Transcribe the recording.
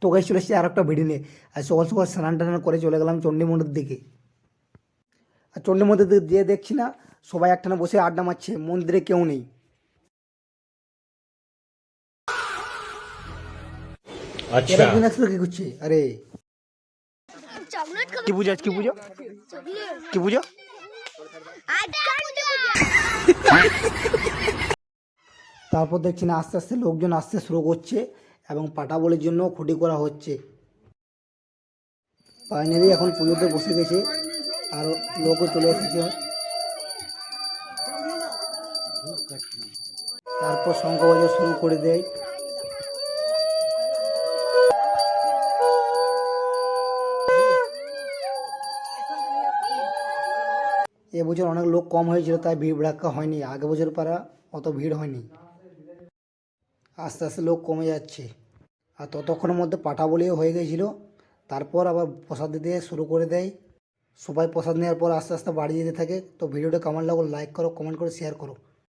তো গাইস চলে এসেছি আর একটা ভিডিও নিয়ে। আর সকাল সকাল স্নান টান করে চলে গেলাম চণ্ডী মন্দির দিকে। আর চণ্ডী মন্দির দিকে দিয়ে দেখছি না সবাই একটানা বসে আড্ডা মারছে, মন্দিরে কেউ নেই। अच्छा এরা দিন আসলে কি করছে? আরে চকলেট খাবে কি পুজো? আজ কি পুজো? কি পুজো? আজ কান্ডে তারপর দেখছি না আস্তে আস্তে লোকজন আসতে শুরু করছে এবং পাটা বলির জন্য খুঁটি করা হচ্ছে। ফাইনালি এখন পুজোতে বসে গেছে আর লোকও চলে এসেছে। তারপর শঙ্খ বাজা শুরু করে দেয়। এবছর অনেক লোক কম হয়েছিল তাই ভিড় ভাড়াক্কা হয়নি, আগে বছর পারা অত ভিড় হয়নি। আস্তে আস্তে লোক কমে যাচ্ছে আর ততক্ষণের মধ্যে পাঠা বলিও হয়ে গেছিলো। তারপর আবার প্রসাদ দিতে শুরু করে দেয়। সবাই প্রসাদ নেওয়ার পর আস্তে আস্তে বাড়ি যেতে থাকে। তো ভিডিওটা কেমন লাগলো লাইক করো, কমেন্ট করে শেয়ার করো।